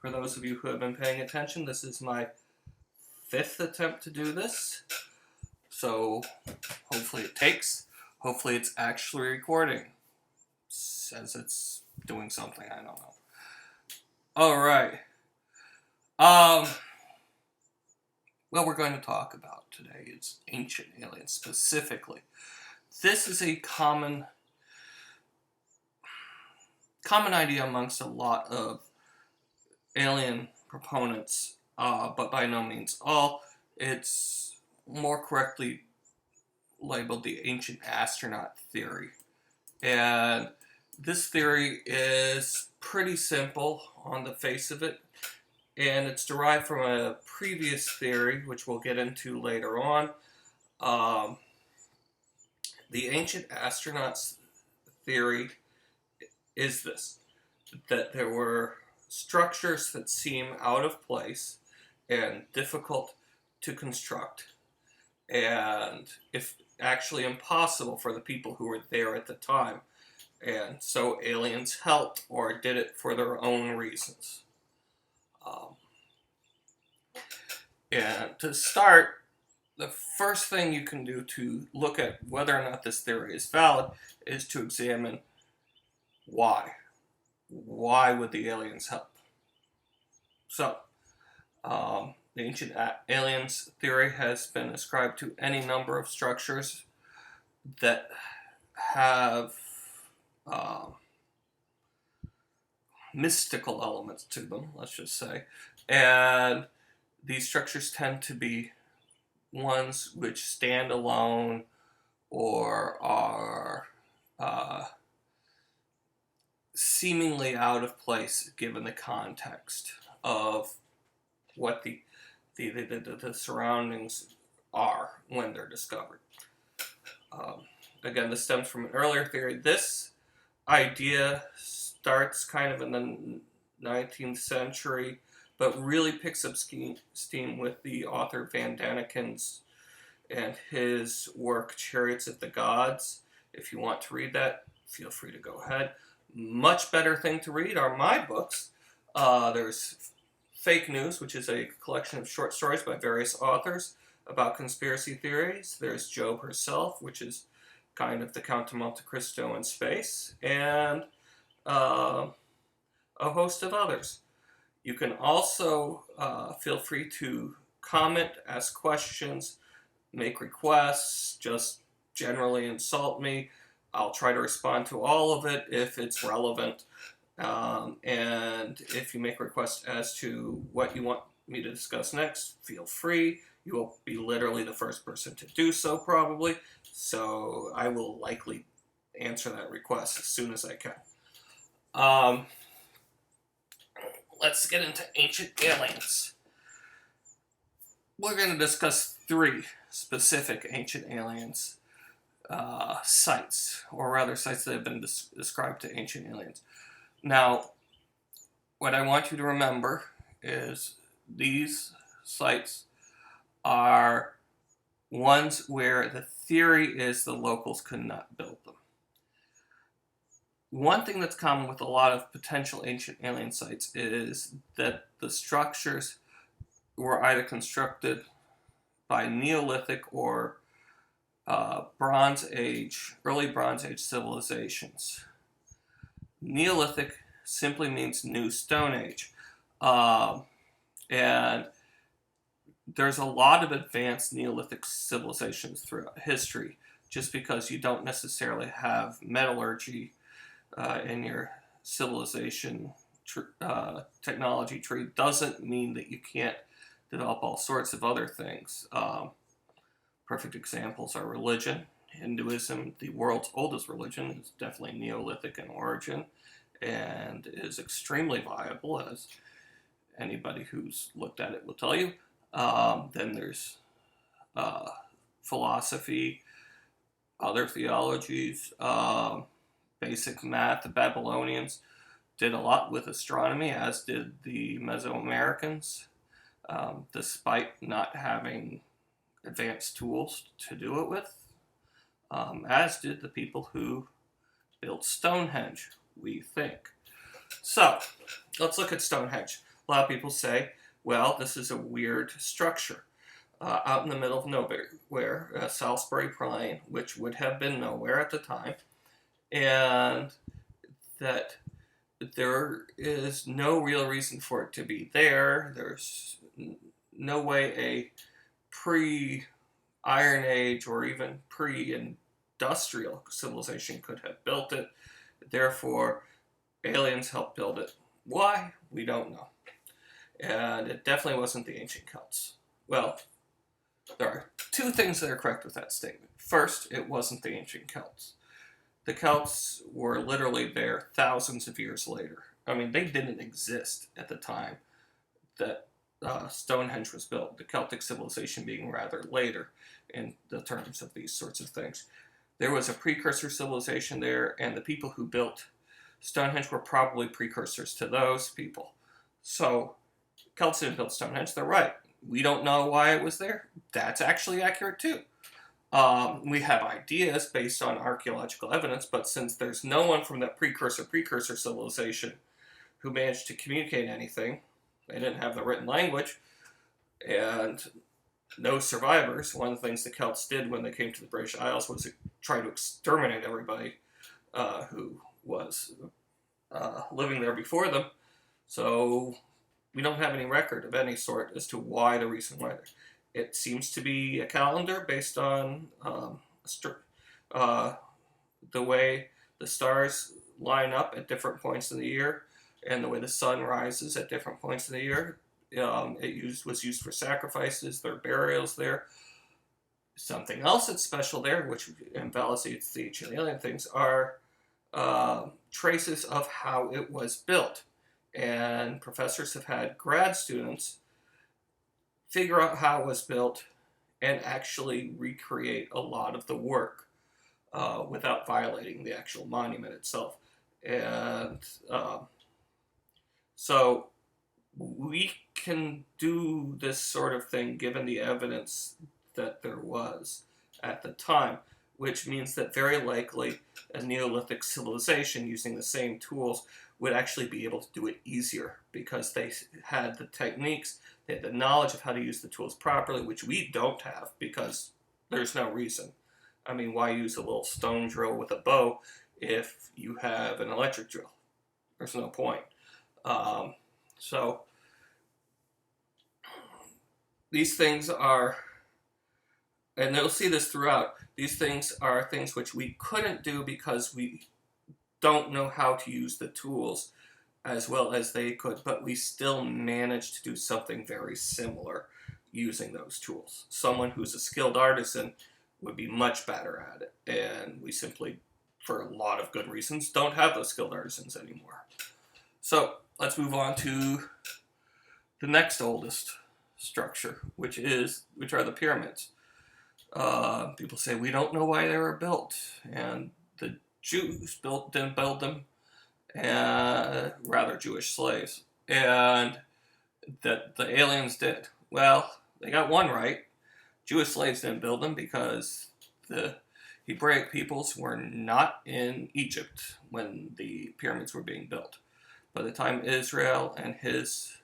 For those of you who have been paying attention, this is my 5th attempt to do this. So hopefully it takes. Hopefully it's actually recording. Says it's doing something, I don't know. Alright. What we're going to talk about today is ancient aliens specifically. This is a common idea amongst a lot of alien proponents, but by no means all. It's more correctly labeled the ancient astronaut theory. And this theory is pretty simple on the face of it, and it's derived from a previous theory, which we'll get into later on. The ancient astronauts theory is this, that there were structures that seem out of place and difficult to construct, and if actually impossible for the people who were there at the time, and so aliens helped or did it for their own reasons. And to start, the first thing you can do to look at whether or not this theory is valid is to examine why. Why would the aliens help? So, the ancient aliens theory has been ascribed to any number of structures that have mystical elements to them, let's just say. And these structures tend to be ones which stand alone or are seemingly out of place given the context of what the surroundings are when they're discovered. Again, this stems from an earlier theory. This idea starts kind of in the 19th century, but really picks up steam with the author Van Daniken's and his work, Chariots of the Gods. If you want to read that, feel free to go ahead. Much better thing to read are my books. There's Fake News, which is a collection of short stories by various authors about conspiracy theories. There's Job herself, which is kind of the Count of Monte Cristo in space, and a host of others. You can also feel free to comment, ask questions, make requests, just generally insult me. I'll try to respond to all of it if it's relevant. And if you make requests as to what you want me to discuss next, feel free. You will be literally the first person to do so, probably. So I will likely answer that request as soon as I can. Let's get into ancient aliens. We're going to discuss 3 specific ancient aliens sites, or rather sites that have been described to ancient aliens. Now, what I want you to remember is these sites are ones where the theory is the locals could not build them. One thing that's common with a lot of potential ancient alien sites is that the structures were either constructed by Neolithic or Bronze Age, early Bronze Age civilizations. Neolithic simply means New Stone Age. And there's a lot of advanced Neolithic civilizations throughout history. Just because you don't necessarily have metallurgy in your civilization technology tree doesn't mean that you can't develop all sorts of other things. Perfect examples are religion. Hinduism, the world's oldest religion, is definitely Neolithic in origin and is extremely viable, as anybody who's looked at it will tell you. Then there's philosophy, other theologies, basic math. The Babylonians did a lot with astronomy, as did the Mesoamericans, despite not having advanced tools to do it with, as did the people who built Stonehenge, we think. So, let's look at Stonehenge. a lot of people say, well, this is a weird structure out in the middle of nowhere, Salisbury Plain, which would have been nowhere at the time, and that there is no real reason for it to be there. There's no way a pre-Iron Age or even pre-industrial civilization could have built it. Therefore, aliens helped build it. Why? We don't know. And it definitely wasn't the ancient Celts. Well, there are two things that are correct with that statement. First, it wasn't the ancient Celts. The Celts were literally there thousands of years later. I mean, they didn't exist at the time that Stonehenge was built, the Celtic civilization being rather later in the terms of these sorts of things. There was a precursor civilization there, and the people who built Stonehenge were probably precursors to those people. So, Celts didn't build Stonehenge, they're right. We don't know why it was there. That's actually accurate too. We have ideas based on archaeological evidence, but since there's no one from that precursor civilization who managed to communicate anything, they didn't have the written language, and no survivors. One of the things the Celts did when they came to the British Isles was to try to exterminate everybody who was living there before them. So we don't have any record of any sort as to why the reason why they're. It seems to be a calendar based on the way the stars line up at different points in the year and the way the sun rises at different points in the year. It was used for sacrifices, their burials there. Something else that's special there, which invalidates the ancient alien things, are traces of how it was built. And professors have had grad students figure out how it was built and actually recreate a lot of the work without violating the actual monument itself. And so we can do this sort of thing given the evidence that there was at the time, which means that very likely a Neolithic civilization using the same tools would actually be able to do it easier because they had the techniques, they had the knowledge of how to use the tools properly, which we don't have because there's no reason. I mean, why use a little stone drill with a bow if you have an electric drill? There's no point. So these things are, and you'll see this throughout, these things are things which we couldn't do because we don't know how to use the tools as well as they could, but we still managed to do something very similar using those tools. Someone who's a skilled artisan would be much better at it, and we simply, for a lot of good reasons, don't have those skilled artisans anymore. So let's move on to the next oldest structure, which are the pyramids. People say we don't know why they were built, and the Jews didn't build them, and rather Jewish slaves, and that the aliens did. Well, they got one right. Jewish slaves didn't build them because the Hebraic peoples were not in Egypt when the pyramids were being built. By the time Israel and his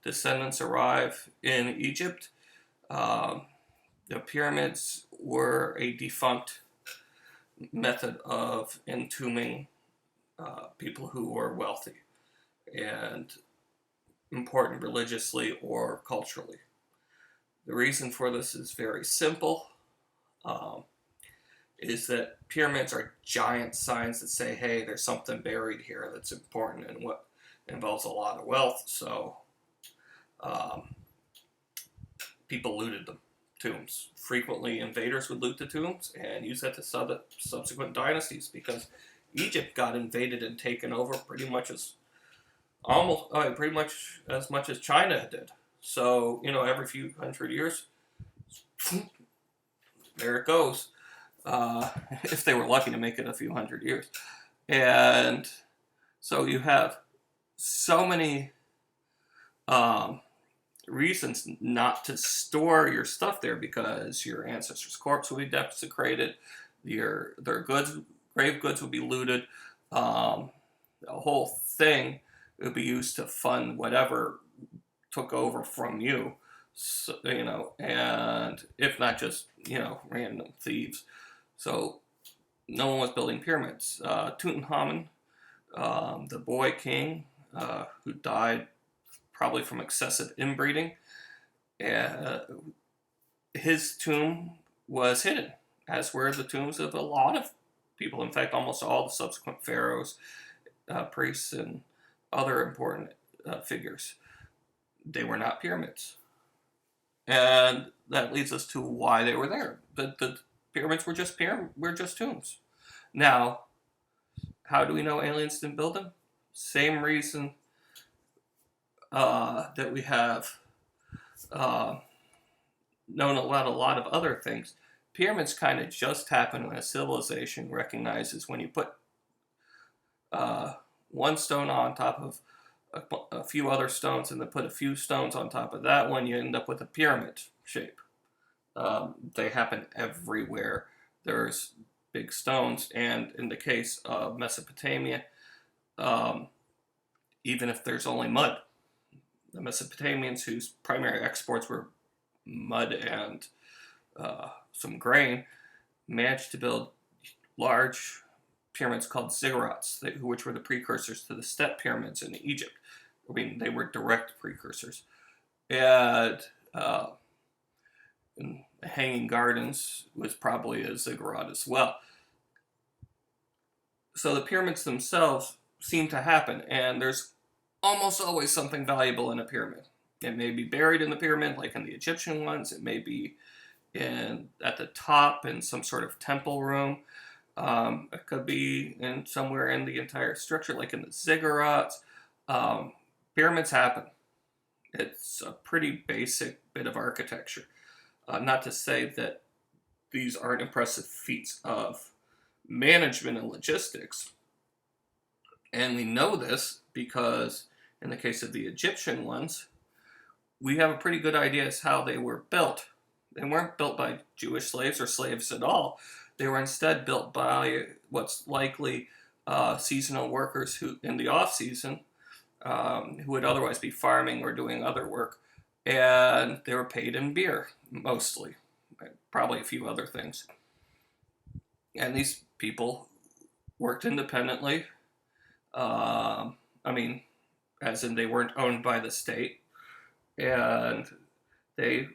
descendants arrive in Egypt, the pyramids were a defunct method of entombing people who were wealthy and important religiously or culturally. The reason for this is very simple, is that pyramids are giant signs that say, hey, there's something buried here that's important and what involves a lot of wealth, so people looted the tombs. Frequently, invaders would loot the tombs and use that to subsequent dynasties because Egypt got invaded and taken over pretty much as much as China did. So, every few hundred years, there it goes. If they were lucky to make it a few hundred years. And so you have so many reasons not to store your stuff there because your ancestors' corpse will be desecrated, their grave goods will be looted. The whole thing it would be used to fund whatever took over from you. So, and if not just, random thieves. So no one was building pyramids. Tutankhamun, the boy king, who died probably from excessive inbreeding, his tomb was hidden, as were the tombs of a lot of people. In fact, almost all the subsequent pharaohs, priests, and other important figures. They were not pyramids. And that leads us to why they were there. The pyramids were just tombs. Now, how do we know aliens didn't build them? Same reason that we have known about a lot of other things. Pyramids kind of just happen when a civilization recognizes when you put one stone on top of a few other stones and then put a few stones on top of that one, you end up with a pyramid shape. They happen everywhere. There's big stones, and in the case of Mesopotamia, even if there's only mud, the Mesopotamians, whose primary exports were mud and some grain, managed to build large pyramids called ziggurats, which were the precursors to the step pyramids in Egypt. I mean, they were direct precursors. And Hanging Gardens was probably a ziggurat as well. So the pyramids themselves seem to happen, and there's almost always something valuable in a pyramid. It may be buried in the pyramid, like in the Egyptian ones. It may be at the top in some sort of temple room. It could be somewhere in the entire structure, like in the ziggurats. Pyramids happen. It's a pretty basic bit of architecture. Not to say that these aren't impressive feats of management and logistics. And we know this because in the case of the Egyptian ones, we have a pretty good idea as how they were built. They weren't built by Jewish slaves or slaves at all. They were instead built by what's likely seasonal workers who, in the off-season, who would otherwise be farming or doing other work. And they were paid in beer, mostly. Probably a few other things. And these people worked independently. As in they weren't owned by the state. And they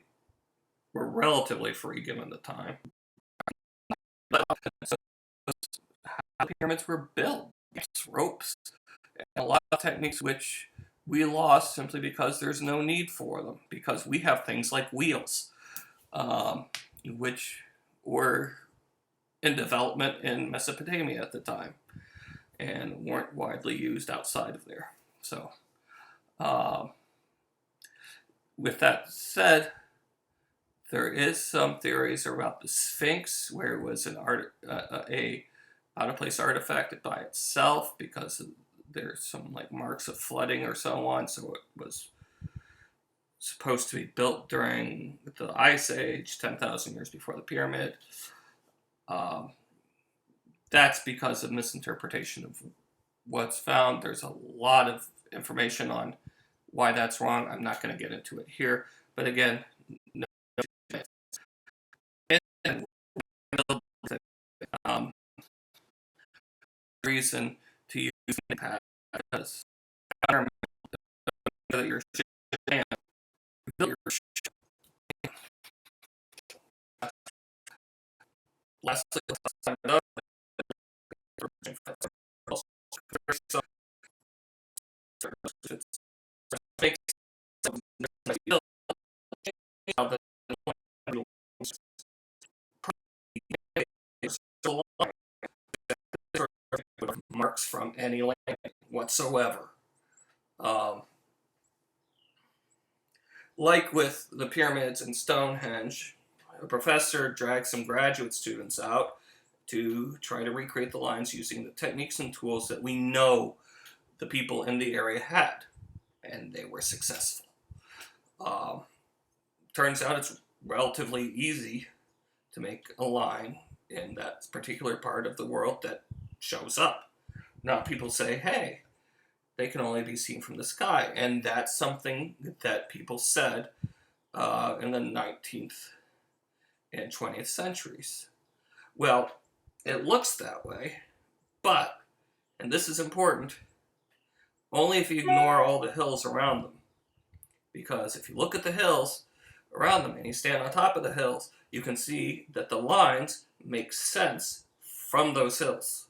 were relatively free given the time. But so how the pyramids were built, ropes, and a lot of techniques which we lost simply because there's no need for them, because we have things like wheels, which were in development in Mesopotamia at the time and weren't widely used outside of there. So, with that said, there is some theories about the Sphinx, where it was a out-of-place artifact by itself because there's some marks of flooding or so on. So it was supposed to be built during the Ice Age, 10,000 years before the pyramid. That's because of misinterpretation of what's found. There's a lot of information on why that's wrong. I'm not going to get into it here. But again, no reason to use iPad because that your lastly, marks from any land whatsoever. Like with the pyramids and Stonehenge, a professor dragged some graduate students out to try to recreate the lines using the techniques and tools that we know the people in the area had, and they were successful. Turns out it's relatively easy to make a line in that particular part of the world that shows up. Now people say, hey, they can only be seen from the sky. And that's something that people said in the 19th and 20th centuries. Well, it looks that way, but, and this is important, only if you ignore all the hills around them. Because if you look at the hills around them and you stand on top of the hills, you can see that the lines make sense from those hills.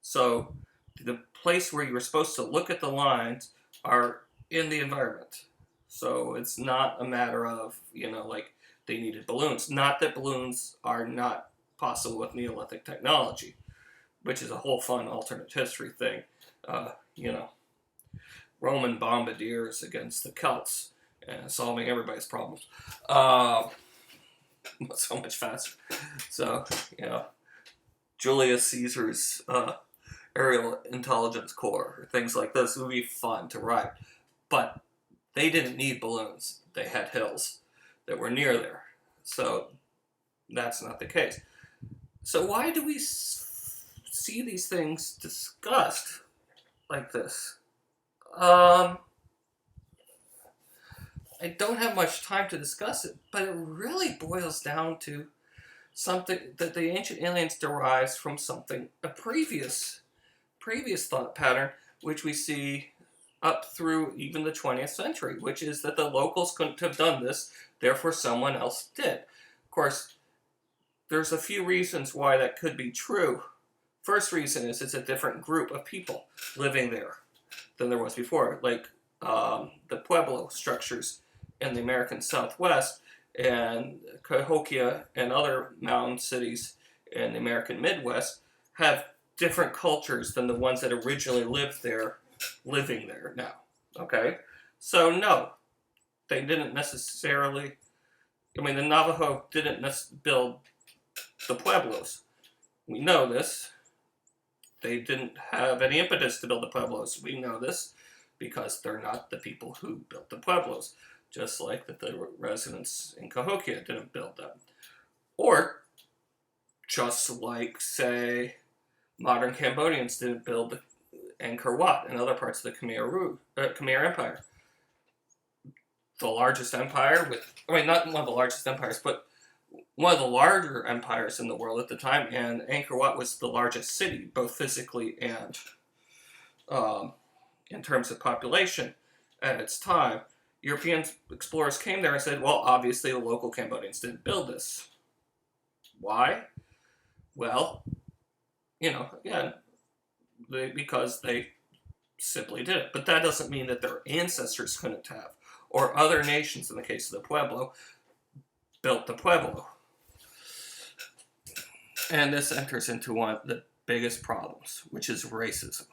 So the place where you were supposed to look at the lines are in the environment. So it's not a matter of, like they needed balloons. Not that balloons are not possible with Neolithic technology, which is a whole fun alternate history thing. Roman bombardiers against the Celts and solving everybody's problems. So much faster. So, Julius Caesar's aerial intelligence corps, or things like this would be fun to write. But they didn't need balloons. They had hills that were near there. So that's not the case. So why do we see these things discussed like this? I don't have much time to discuss it, but it really boils down to something that the ancient aliens derives from a previous thought pattern, which we see up through even the 20th century, which is that the locals couldn't have done this, therefore someone else did. Of course, there's a few reasons why that could be true. First reason is it's a different group of people living there than there was before, like the Pueblo structures in the American Southwest and Cahokia and other mountain cities in the American Midwest have different cultures than the ones that originally living there now. Okay? So no, they didn't necessarily, the Navajo didn't build the Pueblos. We know this. They didn't have any impetus to build the Pueblos. We know this because they're not the people who built the Pueblos. Just like that the residents in Cahokia didn't build them. Or, just like, say, modern Cambodians didn't build Angkor Wat and other parts of the Khmer Empire. The largest empire not one of the largest empires, but one of the larger empires in the world at the time, and Angkor Wat was the largest city, both physically and in terms of population at its time. European explorers came there and said, well, obviously the local Cambodians didn't build this. Why? Well, again, because they simply did it. But that doesn't mean that their ancestors couldn't have, or other nations, in the case of the Pueblo, built the Pueblo. And this enters into one of the biggest problems, which is racism.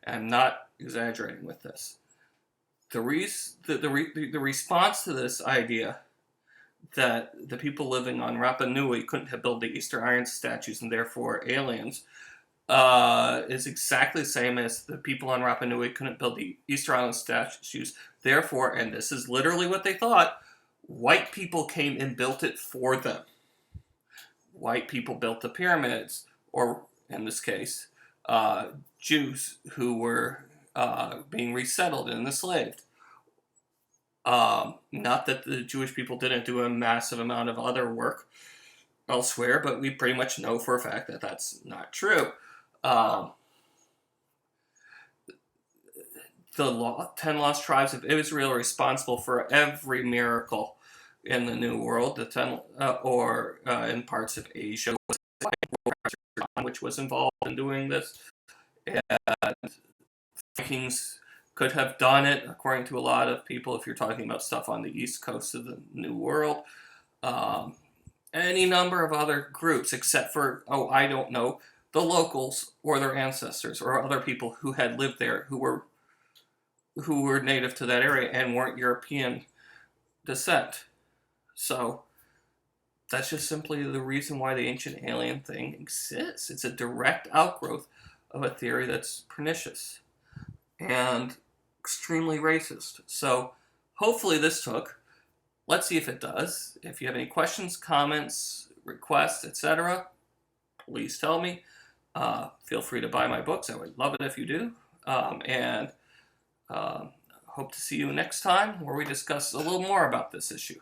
And I'm not exaggerating with this. The response to this idea that the people living on Rapa Nui couldn't have built the Easter Island statues and therefore aliens is exactly the same as the people on Rapa Nui couldn't build the Easter Island statues. Therefore, and this is literally what they thought, white people came and built it for them. White people built the pyramids, or in this case, Jews who were being resettled and enslaved. Not that the Jewish people didn't do a massive amount of other work elsewhere, but we pretty much know for a fact that that's not true. The 10 lost tribes of Israel are responsible for every miracle in the New World, in parts of Asia, which was involved in doing this. And Vikings could have done it, according to a lot of people, if you're talking about stuff on the east coast of the New World. Any number of other groups, except for, I don't know, the locals or their ancestors or other people who had lived there who were native to that area and weren't European descent. So that's just simply the reason why the ancient alien thing exists. It's a direct outgrowth of a theory that's pernicious and extremely racist. So hopefully this took. Let's see if it does. If you have any questions, comments, requests, etc., please tell me. Feel free to buy my books. I would love it if you do. And Hope to see you next time where we discuss a little more about this issue.